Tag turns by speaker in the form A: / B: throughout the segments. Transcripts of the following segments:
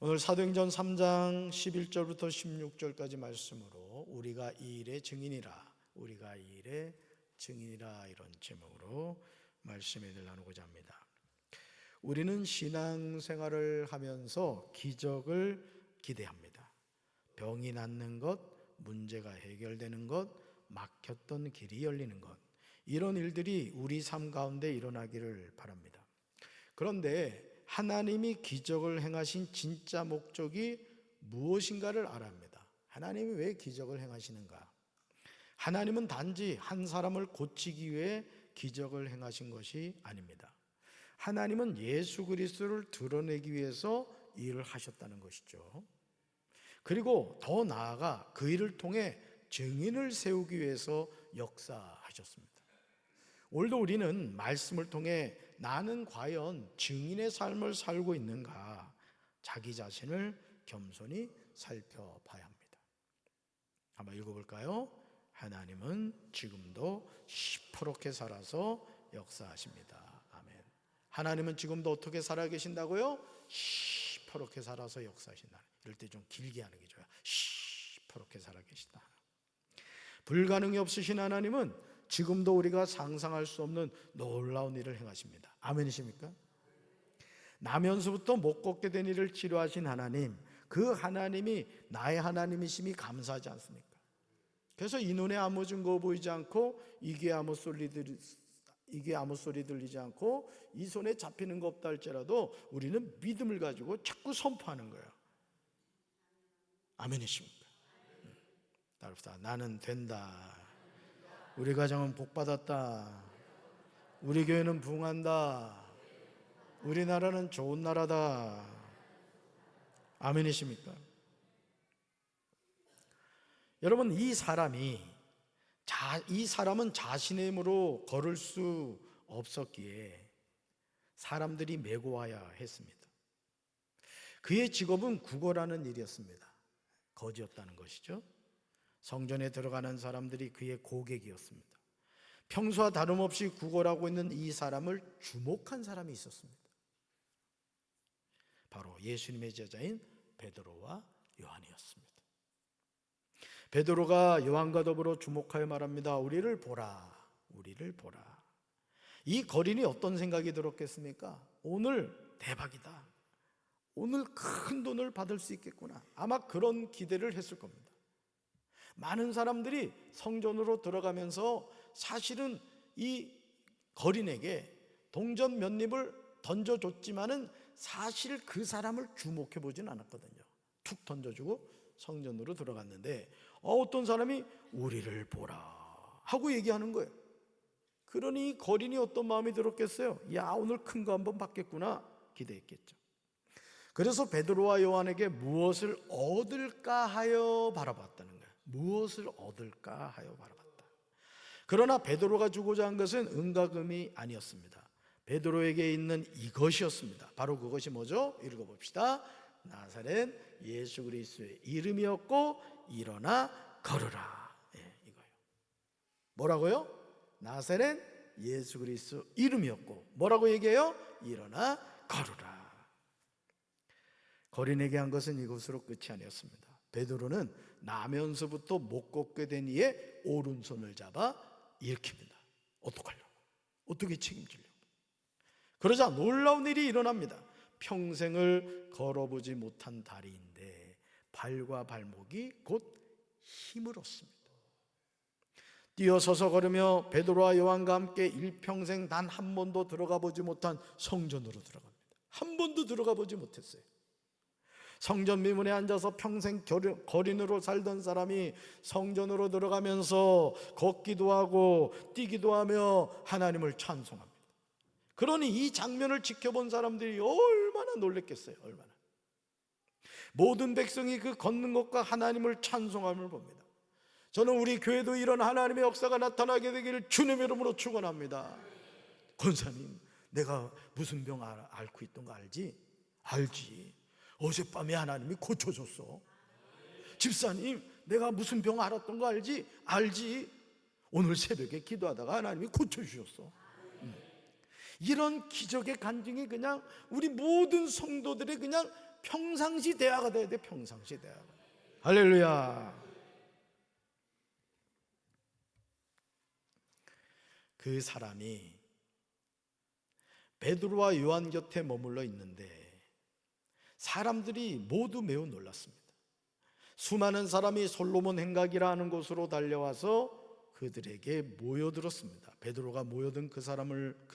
A: 오늘 사도행전 3장 11절부터 16절까지 말씀으로 우리가 이 일의 증인이라, 우리가 이 일의 증인이라, 이런 제목으로 말씀을 나누고자 합니다. 우리는 신앙생활을 하면서 기적을 기대합니다. 병이 낫는 것, 문제가 해결되는 것, 막혔던 길이 열리는 것, 이런 일들이 우리 삶 가운데 일어나기를 바랍니다. 그런데 하나님이 기적을 행하신 진짜 목적이 무엇인가를 알아야 합니다. 하나님이 왜 기적을 행하시는가? 하나님은 단지 한 사람을 고치기 위해 기적을 행하신 것이 아닙니다. 하나님은 예수 그리스도를 드러내기 위해서 일을 하셨다는 것이죠. 그리고 더 나아가 그 일을 통해 증인을 세우기 위해서 역사하셨습니다. 오늘도 우리는 말씀을 통해 나는 과연 증인의 삶을 살고 있는가, 자기 자신을 겸손히 살펴봐야 합니다. 한번 읽어볼까요? 하나님은 지금도 시퍼렇게 살아서 역사하십니다. 아멘. 하나님은 지금도 어떻게 살아계신다고요? 시퍼렇게 살아서 역사하신다. 이럴 때 좀 길게 하는 게 좋아요. 시퍼렇게 살아계신다. 불가능이 없으신 하나님은 지금도 우리가 상상할 수 없는 놀라운 일을 행하십니다. 아멘이십니까? 나면서부터 못 걷게 된 일을 치료하신 하나님, 그 하나님이 나의 하나님이심이 감사하지 않습니까? 그래서 이 눈에 아무 증거 보이지 않고 이게 아무 소리 들리지 않고 이 손에 잡히는 거 없다 할지라도 우리는 믿음을 가지고 자꾸 선포하는 거예요. 아멘이십니까? 따릅시다. 나는 된다. 우리 가정은 복받았다. 우리 교회는 부흥한다. 우리나라는 좋은 나라다. 아멘이십니까? 여러분, 이 사람은 자신의 힘으로 걸을 수 없었기에 사람들이 메고 와야 했습니다. 그의 직업은 구걸하는 일이었습니다. 거지였다는 것이죠. 성전에 들어가는 사람들이 그의 고객이었습니다. 평소와 다름없이 구걸하고 있는 이 사람을 주목한 사람이 있었습니다. 바로 예수님의 제자인 베드로와 요한이었습니다. 베드로가 요한과 더불어 주목하여 말합니다. 우리를 보라, 우리를 보라. 이 거린이 어떤 생각이 들었겠습니까? 오늘 대박이다. 오늘 큰 돈을 받을 수 있겠구나. 아마 그런 기대를 했을 겁니다. 많은 사람들이 성전으로 들어가면서 사실은 이 거린에게 동전 몇 입을 던져줬지만은 사실 그 사람을 주목해 보진 않았거든요. 툭 던져주고 성전으로 들어갔는데 어떤 사람이 우리를 보라 하고 얘기하는 거예요. 그러니 거린이 어떤 마음이 들었겠어요? 야, 오늘 큰 거 한번 받겠구나 기대했겠죠. 그래서 베드로와 요한에게 무엇을 얻을까 하여 바라봤다는 거예요. 무엇을 얻을까 하여 바라봤다. 그러나 베드로가 주고자 한 것은 은과 금이 아니었습니다. 베드로에게 있는 이것이었습니다. 바로 그것이 뭐죠? 읽어봅시다. 나사렛 예수 그리스도의 이름이었고 일어나 걸으라. 이거예요. 뭐라고요? 나사렛 예수 그리스도 이름이었고 뭐라고 얘기해요? 일어나 걸으라. 거린에게 한 것은 이것으로 끝이 아니었습니다. 베드로는 나면서부터 못 걷게 된 이의 오른손을 잡아 일으킵니다. 어떡하려고? 어떻게 책임지려고? 그러자 놀라운 일이 일어납니다. 평생을 걸어보지 못한 다리인데 발과 발목이 곧 힘을 얻습니다. 뛰어서서 걸으며 베드로와 요한과 함께 일평생 단 한 번도 들어가 보지 못한 성전으로 들어갑니다. 한 번도 들어가 보지 못했어요. 성전 미문에 앉아서 평생 거린으로 살던 사람이 성전으로 들어가면서 걷기도 하고 뛰기도 하며 하나님을 찬송합니다. 그러니 이 장면을 지켜본 사람들이 얼마나 놀랬겠어요. 얼마나. 모든 백성이 그 걷는 것과 하나님을 찬송함을 봅니다. 저는 우리 교회도 이런 하나님의 역사가 나타나게 되기를 주님의 이름으로 축원합니다. 권사님, 내가 무슨 병 앓고 있던 거 알지? 알지. 어젯밤에 하나님이 고쳐줬어. 집사님, 내가 무슨 병 앓았던 거 알지? 알지. 오늘 새벽에 기도하다가 하나님이 고쳐주셨어. 이런 기적의 간증이 그냥 우리 모든 성도들의 그냥 평상시 대화가 돼야 돼. 평상시 대화가. 할렐루야. 그 사람이 베드로와 요한 곁에 머물러 있는데 사람들이 모두 매우 놀랐습니다. 수많은 사람이 솔로몬 행각이라 하는 곳으로 달려와서 그들에게 모여들었습니다. 베드로가 모여든 그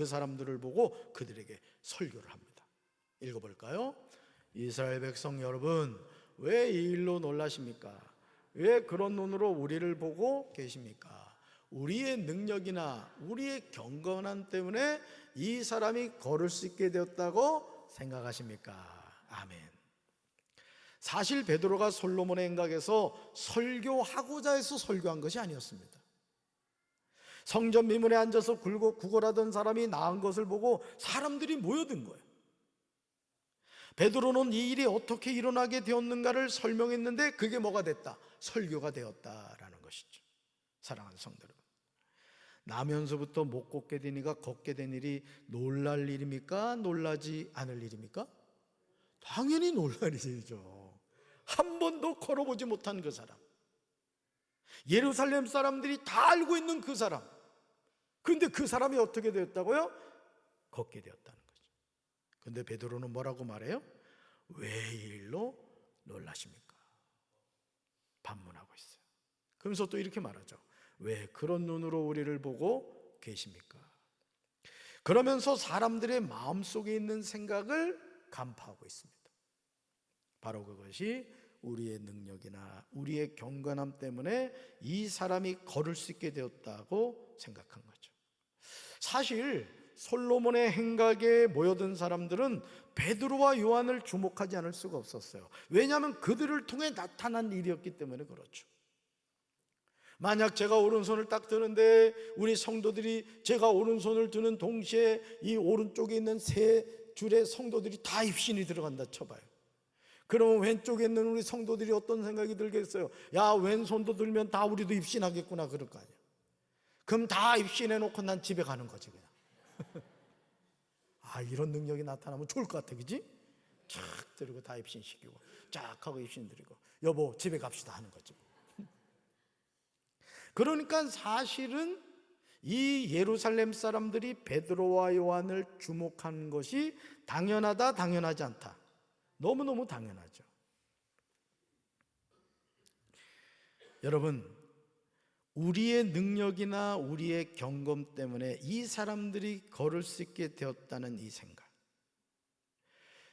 A: 사람들을 보고 그들에게 설교를 합니다. 읽어볼까요? 이스라엘 백성 여러분, 왜 이 일로 놀라십니까? 왜 그런 눈으로 우리를 보고 계십니까? 우리의 능력이나 우리의 경건함 때문에 이 사람이 걸을 수 있게 되었다고 생각하십니까? 아멘. 사실 베드로가 솔로몬의 행각에서 설교하고자 해서 설교한 것이 아니었습니다. 성전 미문에 앉아서 구걸하던 사람이 나은 것을 보고 사람들이 모여든 거예요. 베드로는 이 일이 어떻게 일어나게 되었는가를 설명했는데 그게 뭐가 됐다? 설교가 되었다라는 것이죠. 사랑하는 성도 여러분, 나면서부터 못 걷게 된 이가 걷게 된 일이 놀랄 일입니까? 놀라지 않을 일입니까? 당연히 놀랄 일이죠. 한 번도 걸어보지 못한 그 사람, 예루살렘 사람들이 다 알고 있는 그 사람, 그런데 그 사람이 어떻게 되었다고요? 걷게 되었다는 거죠. 그런데 베드로는 뭐라고 말해요? 왜 이 일로 놀라십니까? 반문하고 있어요. 그러면서 또 이렇게 말하죠. 왜 그런 눈으로 우리를 보고 계십니까? 그러면서 사람들의 마음속에 있는 생각을 간파하고 있습니다. 바로 그것이 우리의 능력이나 우리의 경건함 때문에 이 사람이 걸을 수 있게 되었다고 생각한 거죠. 사실 솔로몬의 행각에 모여든 사람들은 베드로와 요한을 주목하지 않을 수가 없었어요. 왜냐하면 그들을 통해 나타난 일이었기 때문에 그렇죠. 만약 제가 오른손을 딱 드는데 우리 성도들이 제가 오른손을 드는 동시에 이 오른쪽에 있는 세 줄의 성도들이 다 입신이 들어간다 쳐봐요. 그러면 왼쪽에 있는 우리 성도들이 어떤 생각이 들겠어요? 야, 왼손도 들면 다 우리도 입신하겠구나 그럴 거 아니에요. 그럼 다 입신해놓고 난 집에 가는 거지 그냥. 아, 이런 능력이 나타나면 좋을 것 같아, 그지? 쫙 들고 다 입신시키고 쫙 하고 입신 드리고 여보 집에 갑시다 하는 거지. 그러니까 사실은 이 예루살렘 사람들이 베드로와 요한을 주목한 것이 당연하다, 당연하지 않다. 너무너무 당연하죠. 여러분, 우리의 능력이나 우리의 경험 때문에 이 사람들이 걸을 수 있게 되었다는 이 생각,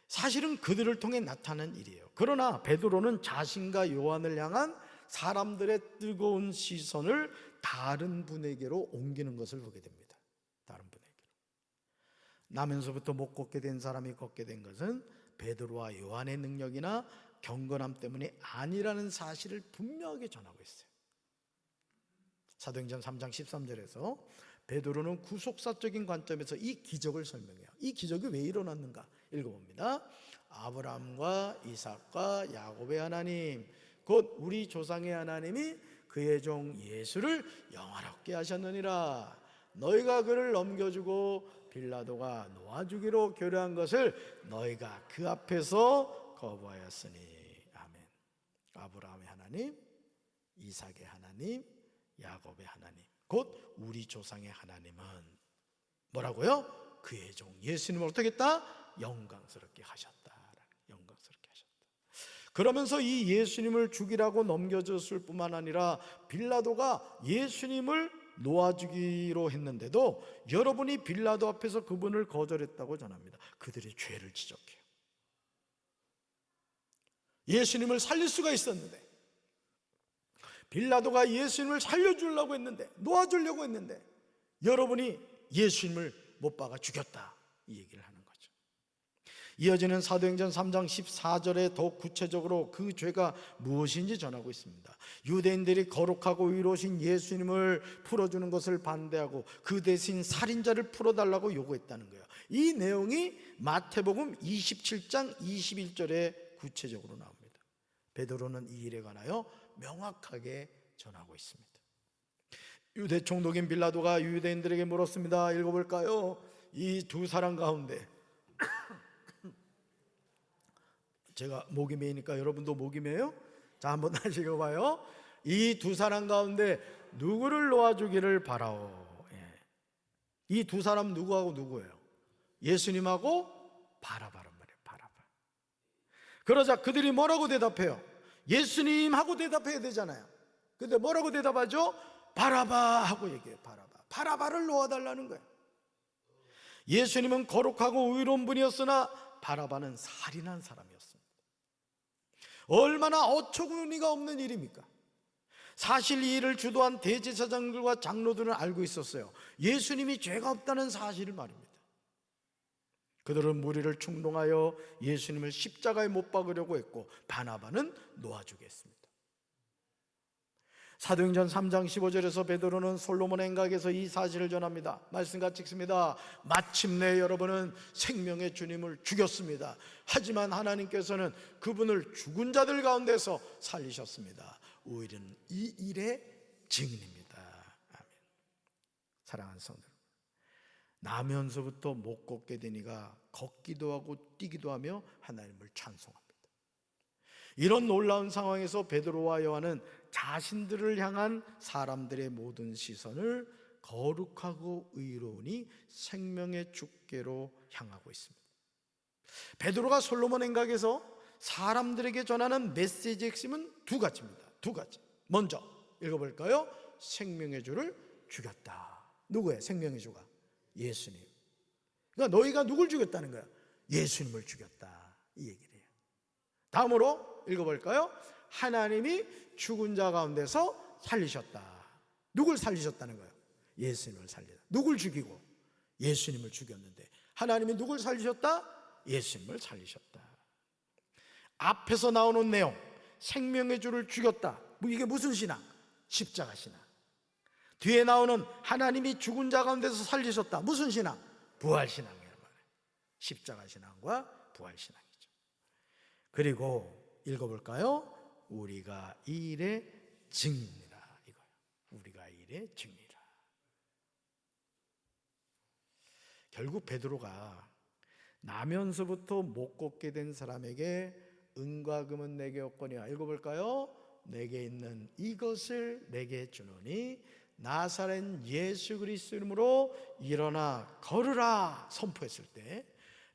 A: 사실은 그들을 통해 나타난 일이에요. 그러나 베드로는 자신과 요한을 향한 사람들의 뜨거운 시선을 다른 분에게로 옮기는 것을 보게 됩니다. 다른 분에게로. 나면서부터 못 걷게 된 사람이 걷게 된 것은 베드로와 요한의 능력이나 경건함 때문이 아니라는 사실을 분명하게 전하고 있어요. 사도행전 3장 13절에서 베드로는 구속사적인 관점에서 이 기적을 설명해요. 이 기적이 왜 일어났는가 읽어봅니다. 아브라함과 이삭과 야곱의 하나님, 곧 우리 조상의 하나님이 그의 종 예수를 영화롭게 하셨느니라. 너희가 그를 넘겨주고 빌라도가 놓아주기로 교류한 것을 너희가 그 앞에서 거부하였으니. 아멘. 아브라함의 하나님, 이삭의 하나님, 야곱의 하나님, 곧 우리 조상의 하나님은 뭐라고요? 그의 종 예수님을 어떻게 했다? 영광스럽게 하셨다. 영광스럽게 하셨다. 그러면서 이 예수님을 죽이라고 넘겨줬을 뿐만 아니라 빌라도가 예수님을 놓아주기로 했는데도 여러분이 빌라도 앞에서 그분을 거절했다고 전합니다. 그들의 죄를 지적해요. 예수님을 살릴 수가 있었는데, 빌라도가 예수님을 살려주려고 했는데, 놓아주려고 했는데 여러분이 예수님을 못 박아 죽였다, 이 얘기를 하는 거죠. 이어지는 사도행전 3장 14절에 더욱 구체적으로 그 죄가 무엇인지 전하고 있습니다. 유대인들이 거룩하고 의로우신 예수님을 풀어주는 것을 반대하고 그 대신 살인자를 풀어달라고 요구했다는 거예요. 이 내용이 마태복음 27장 21절에 구체적으로 나옵니다. 베드로는 이 일에 관하여 명확하게 전하고 있습니다. 유대 총독인 빌라도가 유대인들에게 물었습니다. 읽어볼까요? 이 두 사람 가운데 제가 목이 메이니까 여러분도 목이 메요? 자, 한번 다시 읽어봐요. 이 두 사람 가운데 누구를 놓아주기를 바라오. 이 두 사람 누구하고 누구예요? 예수님하고 바라바란 말이에요. 바라바. 그러자 그들이 뭐라고 대답해요? 예수님하고 대답해야 되잖아요. 근데 뭐라고 대답하죠? 바라바 하고 얘기해요. 바라바. 바라바를 놓아달라는 거예요. 예수님은 거룩하고 의로운 분이었으나 바라바는 살인한 사람이었습니다. 얼마나 어처구니가 없는 일입니까? 사실 이 일을 주도한 대제사장들과 장로들은 알고 있었어요. 예수님이 죄가 없다는 사실을 말입니다. 그들은 무리를 충동하여 예수님을 십자가에 못 박으려고 했고 바나바는 놓아주겠습니다. 사도행전 3장 15절에서 베드로는 솔로몬 행각에서 이 사실을 전합니다. 말씀같이 읽습니다. 마침내 여러분은 생명의 주님을 죽였습니다. 하지만 하나님께서는 그분을 죽은 자들 가운데서 살리셨습니다. 우리는 이 일의 증인입니다. 아멘. 사랑하는 성도, 나면서부터 못 걷게 되니가 걷기도 하고 뛰기도 하며 하나님을 찬송합니다. 이런 놀라운 상황에서 베드로와 요한은 자신들을 향한 사람들의 모든 시선을 거룩하고 의로우니 생명의 주께로 향하고 있습니다. 베드로가 솔로몬 행각에서 사람들에게 전하는 메시지의 핵심은 두 가지입니다. 두 가지. 먼저 읽어볼까요? 생명의 주를 죽였다. 누구예요? 생명의 주가? 예수님. 그러니까 너희가 누굴 죽였다는 거야? 예수님을 죽였다, 이 얘기를 해요. 다음으로 읽어볼까요? 하나님이 죽은 자 가운데서 살리셨다. 누굴 살리셨다는 거예요? 예수님을 살리다. 누굴 죽이고? 예수님을 죽였는데 하나님이 누굴 살리셨다? 예수님을 살리셨다. 앞에서 나오는 내용, 생명의 주를 죽였다. 이게 무슨 신앙? 십자가 신앙. 뒤에 나오는 하나님이 죽은 자 가운데서 살리셨다. 무슨 신앙? 부활 신앙이란 말이에요. 십자가 신앙과 부활 신앙이죠. 그리고 읽어볼까요? 우리가 이 일의 증인이라, 이거예요. 우리가 이 일의 증인이라. 결국 베드로가 나면서부터 못 걷게 된 사람에게 은과 금은 내게 없거니와, 읽어볼까요? 내게 있는 이것을 내게 주노니 나사렛 예수 그리스도 이름으로 일어나 걸으라 선포했을 때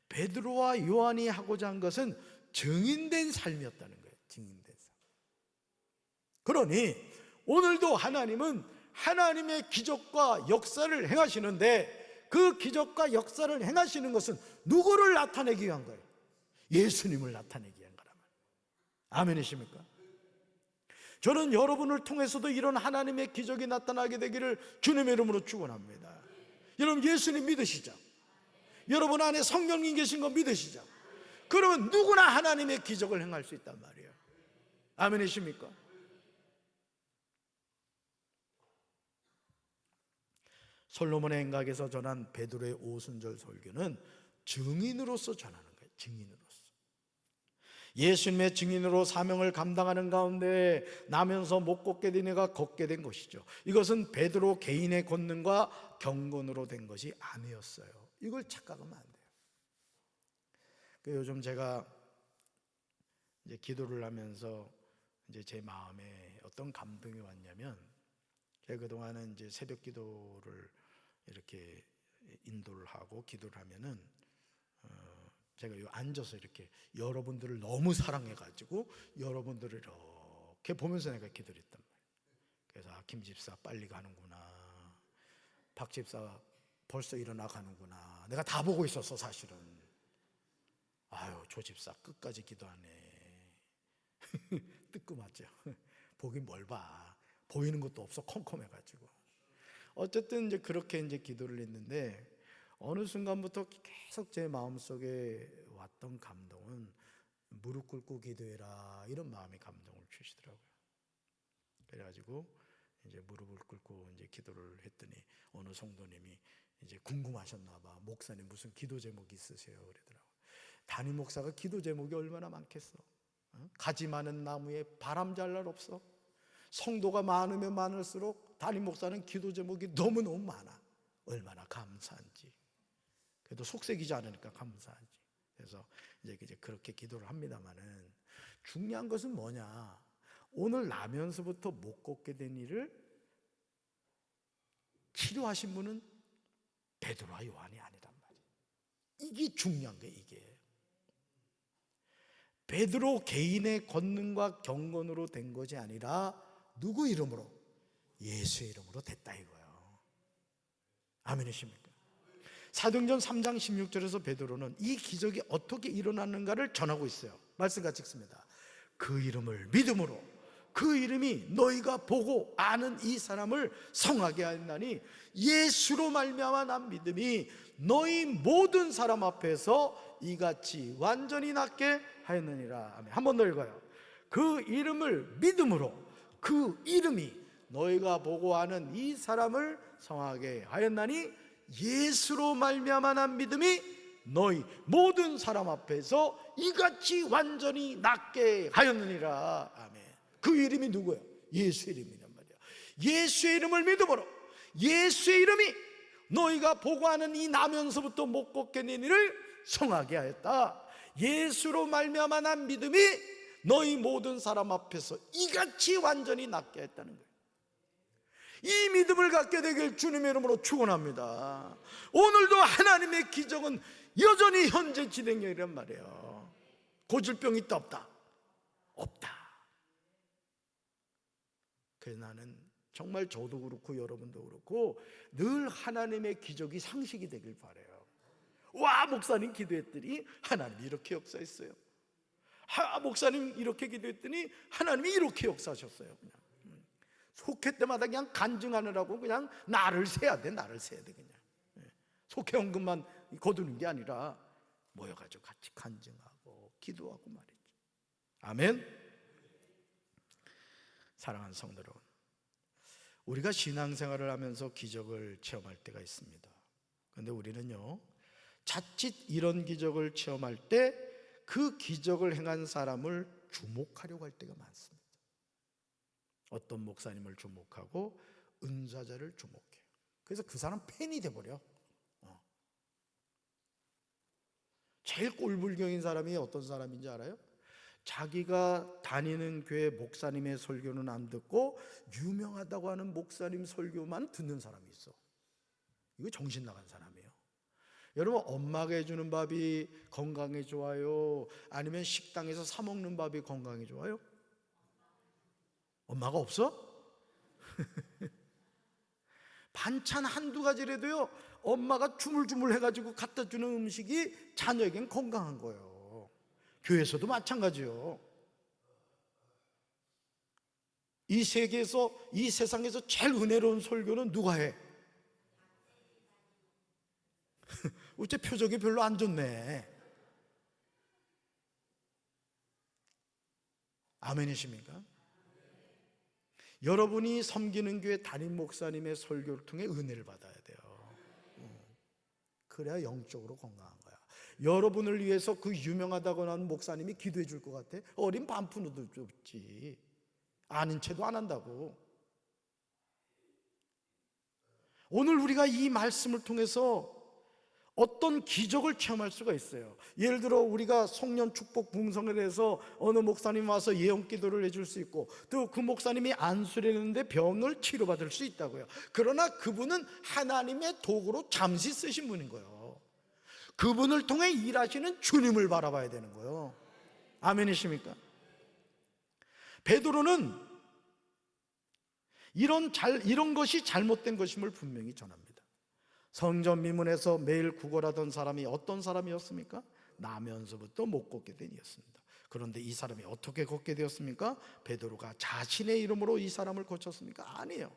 A: 베드로와 요한이 하고자 한 것은 증인된 삶이었다는 거예요. 증인된 삶. 그러니 오늘도 하나님은 하나님의 기적과 역사를 행하시는데 그 기적과 역사를 행하시는 것은 누구를 나타내기 위한 거예요? 예수님을 나타내기 위한 거란 말이에요. 아멘이십니까? 저는 여러분을 통해서도 이런 하나님의 기적이 나타나게 되기를 주님의 이름으로 축원합니다. 여러분 예수님 믿으시죠? 여러분 안에 성령님 계신 거 믿으시죠? 그러면 누구나 하나님의 기적을 행할 수 있단 말이에요. 아멘이십니까? 솔로몬의 행각에서 전한 베드로의 오순절 설교는 증인으로서 전하는 거예요. 증인으로서. 예수님의 증인으로 사명을 감당하는 가운데 나면서 못 걷게 된 이가 걷게 된 것이죠. 이것은 베드로 개인의 권능과 경건으로 된 것이 아니었어요. 이걸 착각하면 안 돼요. 요즘 제가 이제 기도를 하면서 이제 제 마음에 어떤 감동이 왔냐면, 제가 그동안은 이제 새벽 기도를 이렇게 인도를 하고 기도를 하면은 제가 앉아서 이렇게 여러분들을 너무 사랑해가지고 여러분들을 이렇게 보면서 내가 기도를 했단 말이에요. 그래서 김 집사 빨리 가는구나, 박 집사 벌써 일어나 가는구나, 내가 다 보고 있었어 사실은. 아유, 조 집사 끝까지 기도하네. 뜨끔하죠. 보긴 뭘 봐, 보이는 것도 없어, 컴컴해가지고. 어쨌든 이제 그렇게 이제 기도를 했는데 어느 순간부터 계속 제 마음속에 왔던 감동은 무릎 꿇고 기도해라, 이런 마음의 감동을 주시더라고요. 그래가지고 이제 무릎을 꿇고 이제 기도를 했더니 어느 성도님이 이제 궁금하셨나 봐. 목사님 무슨 기도 제목이 있으세요? 그러더라고요. 담임 목사가 기도 제목이 얼마나 많겠어? 가지 많은 나무에 바람 잘 날 없어? 성도가 많으면 많을수록 담임 목사는 기도 제목이 너무너무 많아. 얼마나 감사한지. 그래도 속색이지 않으니까 감사하지. 그래서 이제 그렇게 기도를 합니다만은 중요한 것은 뭐냐? 오늘 나면서부터 못 걷게 된 일을 치료하신 분은 베드로와 요한이 아니란 말이에요. 이게 중요한 거예요. 이게 베드로 개인의 권능과 경건으로 된 것이 아니라 누구 이름으로? 예수의 이름으로 됐다 이거예요. 아멘이십니까? 사도행전 3장 16절에서 베드로는 이 기적이 어떻게 일어났는가를 전하고 있어요. 말씀 같이 읽습니다. 그 이름을 믿음으로 그 이름이 너희가 보고 아는 이 사람을 성하게 하였나니 예수로 말미암아 난 믿음이 너희 모든 사람 앞에서 이같이 완전히 낫게 하였느니라. 아멘. 한 번 더 읽어요. 그 이름을 믿음으로 그 이름이 너희가 보고 아는 이 사람을 성하게 하였나니 예수로 말미암아 난 믿음이 너희 모든 사람 앞에서 이같이 완전히 낫게 하였느니라. 아멘. 그 이름이 누구예요? 예수의 이름이란 말이에요. 예수의 이름을 믿음으로 예수의 이름이 너희가 보고 하는 이 나면서부터 못 걷게 된 일을 성하게 하였다. 예수로 말미암아 난 믿음이 너희 모든 사람 앞에서 이같이 완전히 낫게 했다는 거예요. 이 믿음을 갖게 되길 주님의 이름으로 축원합니다. 오늘도 하나님의 기적은 여전히 현재 진행형이란 말이에요. 고질병이 있다 없다? 없다. 그래서 나는 정말 저도 그렇고 여러분도 그렇고 늘 하나님의 기적이 상식이 되길 바라요. 와, 목사님 기도했더니 하나님이 이렇게 역사했어요. 목사님 이렇게 기도했더니 하나님이 이렇게 역사하셨어요. 그냥 속회 때마다 그냥 간증하느라고 그냥 나를 세야 돼. 그냥 속회 헌금만 거두는 게 아니라 모여가지고 같이 간증하고 기도하고 말이죠. 아멘. 사랑하는 성도 여러분, 우리가 신앙생활을 하면서 기적을 체험할 때가 있습니다. 그런데 우리는요, 자칫 이런 기적을 체험할 때 그 기적을 행한 사람을 주목하려고 할 때가 많습니다. 어떤 목사님을 주목하고 은사자를 주목해요. 그래서 그 사람 팬이 돼버려. 제일 꼴불경인 사람이 어떤 사람인지 알아요? 자기가 다니는 교회 목사님의 설교는 안 듣고 유명하다고 하는 목사님 설교만 듣는 사람이 있어. 이거 정신 나간 사람이에요. 여러분, 엄마가 해주는 밥이 건강에 좋아요? 아니면 식당에서 사 먹는 밥이 건강에 좋아요? 엄마가 없어? 반찬 한두 가지라도요, 엄마가 주물주물 해가지고 갖다 주는 음식이 자녀에겐 건강한 거예요. 교회에서도 마찬가지요. 이 세계에서, 이 세상에서 제일 은혜로운 설교는 누가 해? 어째 표정이 별로 안 좋네. 아멘이십니까? 여러분이 섬기는 교회 담임 목사님의 설교를 통해 은혜를 받아야 돼요. 그래야 영적으로 건강한 거야. 여러분을 위해서 그 유명하다고 하는 목사님이 기도해 줄 것 같아? 어린 반푼으로 줬지. 아는 채도 안 한다고. 오늘 우리가 이 말씀을 통해서 어떤 기적을 체험할 수가 있어요. 예를 들어 우리가 송년 축복 붕성에 대해서 어느 목사님 와서 예언 기도를 해줄 수 있고, 또 그 목사님이 안수를 했는데 병을 치료받을 수 있다고요. 그러나 그분은 하나님의 도구로 잠시 쓰신 분인 거예요. 그분을 통해 일하시는 주님을 바라봐야 되는 거예요. 아멘이십니까? 베드로는 이런 것이 잘못된 것임을 분명히 전합니다. 성전 미문에서 매일 구걸하던 사람이 어떤 사람이었습니까? 나면서부터 못 걷게 된 이었습니다. 그런데 이 사람이 어떻게 걷게 되었습니까? 베드로가 자신의 이름으로 이 사람을 고쳤습니까? 아니에요.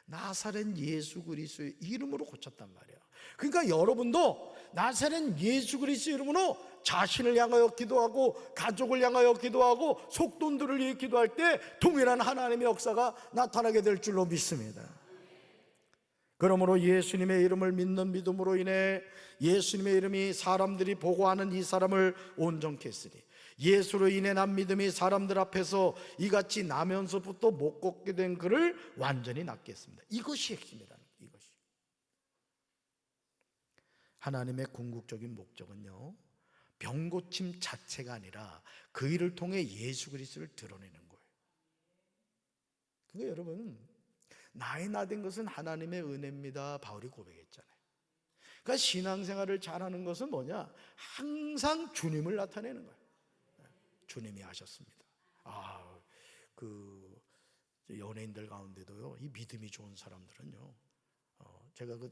A: 나사렛 예수 그리스도의 이름으로 고쳤단 말이에요. 그러니까 여러분도 나사렛 예수 그리스도의 이름으로 자신을 향하여 기도하고 가족을 향하여 기도하고 속돈들을 위해 기도할 때 동일한 하나님의 역사가 나타나게 될 줄로 믿습니다. 그러므로 예수님의 이름을 믿는 믿음으로 인해 예수님의 이름이 사람들이 보고 아는 이 사람을 온전케 했으니 예수로 인해 난 믿음이 사람들 앞에서 이같이 나면서부터 못 걷게 된 그를 완전히 낫게 했습니다. 이것이 핵심이라는 거예요. 이것이. 하나님의 궁극적인 목적은요, 병 고침 자체가 아니라 그 일을 통해 예수 그리스도를 드러내는 거예요. 그러니까 여러분, 나의 나된 것은 하나님의 은혜입니다, 바울이 고백했잖아요. 그러니까 신앙생활을 잘하는 것은 뭐냐? 항상 주님을 나타내는 거예요. 주님이 하셨습니다. 그 연예인들 가운데도요, 이 믿음이 좋은 사람들은요, 제가 그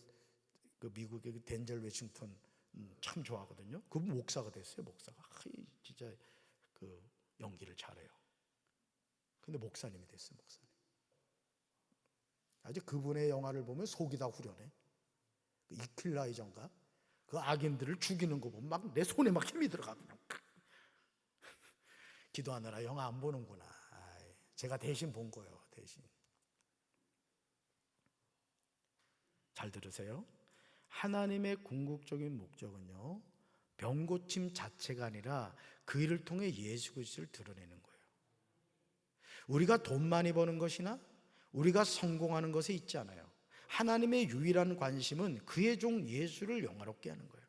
A: 미국의 그 덴젤 워싱턴 참 좋아하거든요. 그 목사가 됐어요. 목사가 진짜 그 연기를 잘해요. 근데 목사님이 됐어요. 목사님. 아주 그분의 영화를 보면 속이 다 후련해. 그 이퀄라이저인가? 그 악인들을 죽이는 거 보면 막 내 손에 막 힘이 들어가. 그냥 기도하느라 영화 안 보는구나. 제가 대신 본 거예요. 대신. 잘 들으세요. 하나님의 궁극적인 목적은요, 병 고침 자체가 아니라 그 일을 통해 예수 그리스도를 드러내는 거예요. 우리가 돈 많이 버는 것이나 우리가 성공하는 것에 있지 않아요. 하나님의 유일한 관심은 그의 종 예수를 영화롭게 하는 거예요.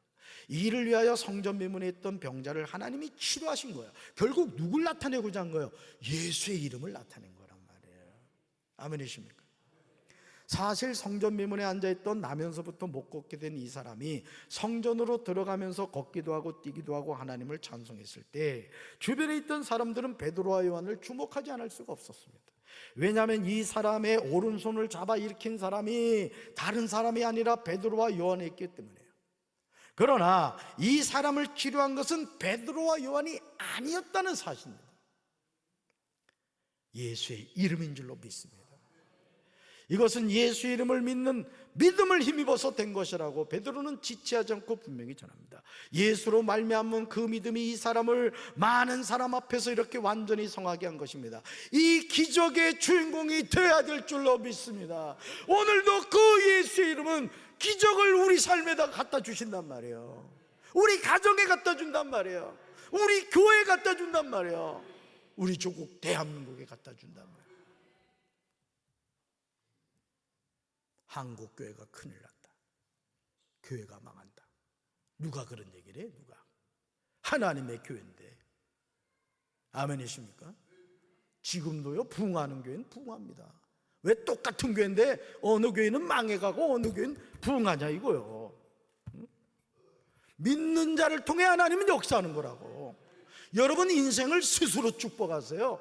A: 이 일을 위하여 성전 미문에 있던 병자를 하나님이 치료하신 거예요. 결국 누굴 나타내고자 한 거예요? 예수의 이름을 나타낸 거란 말이에요. 아멘이십니까? 사실 성전 미문에 앉아있던 나면서부터 못 걷게 된 이 사람이 성전으로 들어가면서 걷기도 하고 뛰기도 하고 하나님을 찬송했을 때 주변에 있던 사람들은 베드로와 요한을 주목하지 않을 수가 없었습니다. 왜냐하면 이 사람의 오른손을 잡아 일으킨 사람이 다른 사람이 아니라 베드로와 요한이었기 때문이에요. 그러나 이 사람을 치료한 것은 베드로와 요한이 아니었다는 사실입니다. 예수의 이름인 줄로 믿습니다. 이것은 예수 이름을 믿는 믿음을 힘입어서 된 것이라고 베드로는 지체하지 않고 분명히 전합니다. 예수로 말미암은 그 믿음이 이 사람을 많은 사람 앞에서 이렇게 완전히 성하게 한 것입니다. 이 기적의 주인공이 되어야 될 줄로 믿습니다. 오늘도 그 예수의 이름은 기적을 우리 삶에다 갖다 주신단 말이에요. 우리 가정에 갖다 준단 말이에요. 우리 교회에 갖다 준단 말이에요. 우리 조국 대한민국에 갖다 준단 말이에요. 한국 교회가 큰일 났다. 교회가 망한다. 누가 그런 얘기를 해? 누가? 하나님의 교회인데. 아멘이십니까? 지금도요, 부흥하는 교회는 부흥합니다. 왜 똑같은 교회인데 어느 교회는 망해가고 어느 교회는 부흥하냐 이거요. 믿는 자를 통해 하나님은 역사하는 거라고. 여러분 인생을 스스로 축복하세요.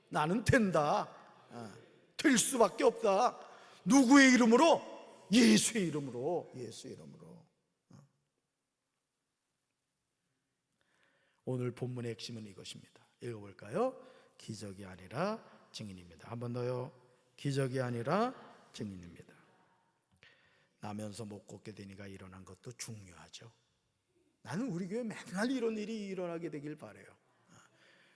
A: 나는 된다. 될 수밖에 없다. 누구의 이름으로? 예수의 이름으로. 예수의 이름으로. 오늘 본문의 핵심은 이것입니다. 읽어볼까요? 기적이 아니라 증인입니다. 한 번 더요. 기적이 아니라 증인입니다. 나면서 못 걷게 되니까 일어난 것도 중요하죠. 나는 우리 교회 맨날 이런 일이 일어나게 되길 바라요.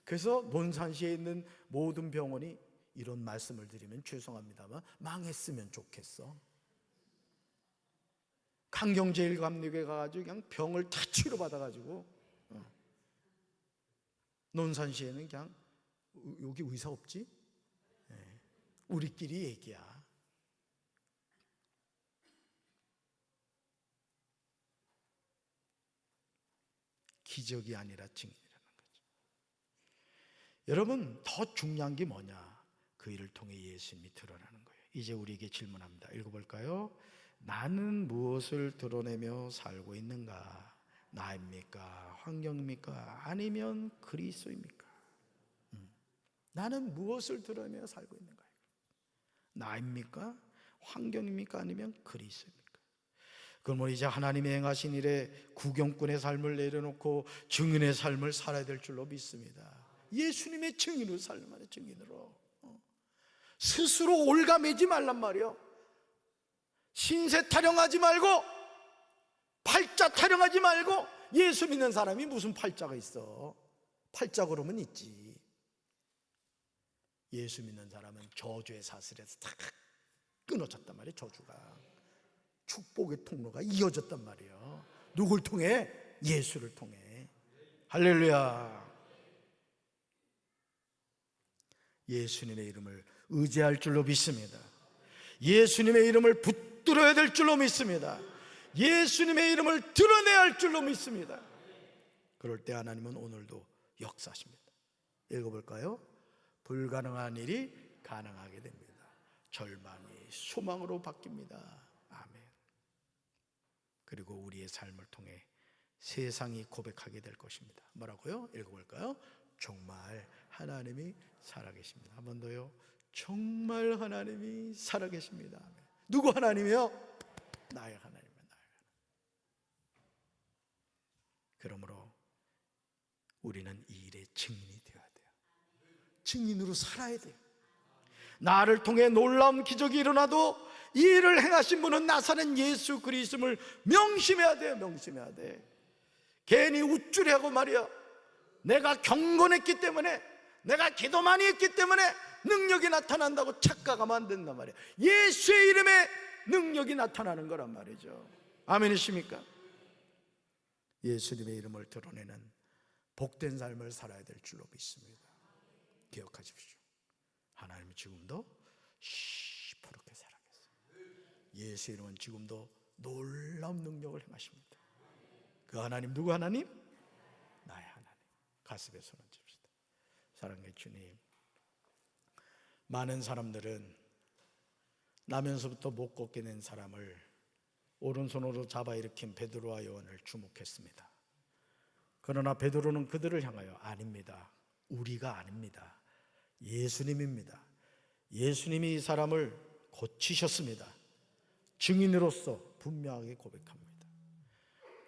A: 그래서 논산시에 있는 모든 병원이 이런 말씀을 드리면 죄송합니다만 망했으면 좋겠어. 강경제일감리교회 가가지고 그냥 병을 다 치료받아가지고 논산시에는 그냥 여기 의사 없지? 우리끼리 얘기야. 기적이 아니라 증인이라는 거죠. 여러분, 더 중요한 게 뭐냐? 그 일을 통해 예수님이 드러나는 거예요. 이제 우리에게 질문합니다. 읽어볼까요? 나는 무엇을 드러내며 살고 있는가? 나입니까? 환경입니까? 아니면 그리스도입니까? 나는 무엇을 드러내며 살고 있는가? 나입니까? 환경입니까? 아니면 그리스도입니까? 그러면 이제 하나님이 행하신 일에 구경꾼의 삶을 내려놓고 증인의 삶을 살아야 될 줄로 믿습니다. 예수님의 증인으로 살는 말이에요. 증인으로. 스스로 올가매지 말란 말이에요. 신세 타령하지 말고 팔자 타령하지 말고. 예수 믿는 사람이 무슨 팔자가 있어? 팔자 그러면 있지. 예수 믿는 사람은 저주의 사슬에서 다 끊어졌단 말이에요. 저주가. 축복의 통로가 이어졌단 말이에요. 누굴 통해? 예수를 통해. 할렐루야. 예수님의 이름을 의지할 줄로 믿습니다. 예수님의 이름을 붙들어야 될 줄로 믿습니다. 예수님의 이름을 드러내야 할 줄로 믿습니다. 그럴 때 하나님은 오늘도 역사하십니다. 읽어볼까요? 불가능한 일이 가능하게 됩니다. 절망이 소망으로 바뀝니다. 아멘. 그리고 우리의 삶을 통해 세상이 고백하게 될 것입니다. 뭐라고요? 읽어볼까요? 정말 하나님이 살아계십니다. 한 번 더요. 정말 하나님이 살아계십니다. 아멘. 누구 하나님이요? 나의 하나님이요. 그러므로 우리는 이 일의 증인이 되어야 돼요. 증인으로 살아야 돼요. 나를 통해 놀라운 기적이 일어나도 이 일을 행하신 분은 나사렛 예수 그리스도를 명심해야 돼요. 명심해야 돼. 괜히 우쭐해하고 말이야, 내가 경건했기 때문에, 내가 기도 많이 했기 때문에 능력이 나타난다고 착각하면 안 된단 말이야. 예수의 이름에 능력이 나타나는 거란 말이죠. 아멘이십니까? 예수님의 이름을 드러내는 복된 삶을 살아야 될 줄로 믿습니다. 기억하십시오. 하나님은 지금도 시퍼렇게 살아계세요. 예수 이름은 지금도 놀라운 능력을 행하십니다. 그 하나님 누구 하나님? 나의 하나님. 가슴에 손을 칩시다. 사랑의 주님, 많은 사람들은 나면서부터 못 걷게 된 사람을 오른손으로 잡아 일으킨 베드로와 요한을 주목했습니다. 그러나 베드로는 그들을 향하여 아닙니다. 우리가 아닙니다. 예수님입니다. 예수님이 이 사람을 고치셨습니다. 증인으로서 분명하게 고백합니다.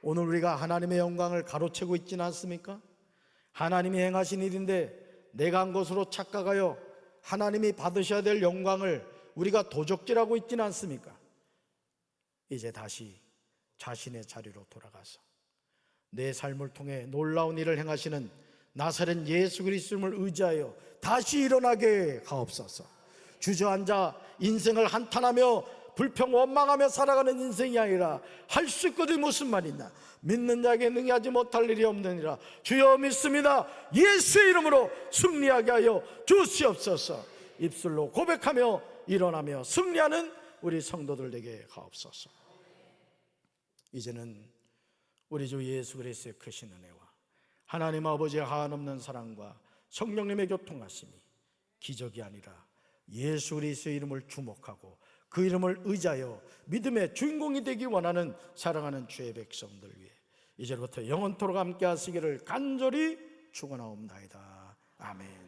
A: 오늘 우리가 하나님의 영광을 가로채고 있지는 않습니까? 하나님이 행하신 일인데 내가 한 것으로 착각하여 하나님이 받으셔야 될 영광을 우리가 도적질하고 있지는 않습니까? 이제 다시 자신의 자리로 돌아가서 내 삶을 통해 놀라운 일을 행하시는 나사렛 예수 그리스도를 의지하여 다시 일어나게 하옵소서. 주저앉아 인생을 한탄하며 불평 원망하며 살아가는 인생이 아니라 할 수 있거든 무슨 말이냐, 믿는 자에게 능히하지 못할 일이 없느니라. 주여 믿습니다. 예수의 이름으로 승리하게 하여 주시옵소서. 입술로 고백하며 일어나며 승리하는 우리 성도들 되게 하옵소서. 이제는 우리 주 예수 그리스도의 크신 은혜와 하나님 아버지의 한없는 사랑과 성령님의 교통하심이 기적이 아니라 예수 그리스도의 이름을 주목하고 그 이름을 의지하여 믿음의 주인공이 되기 원하는 사랑하는 주의 백성들 위해 이제부터 영원토록 함께 하시기를 간절히 축원하옵나이다. 아멘.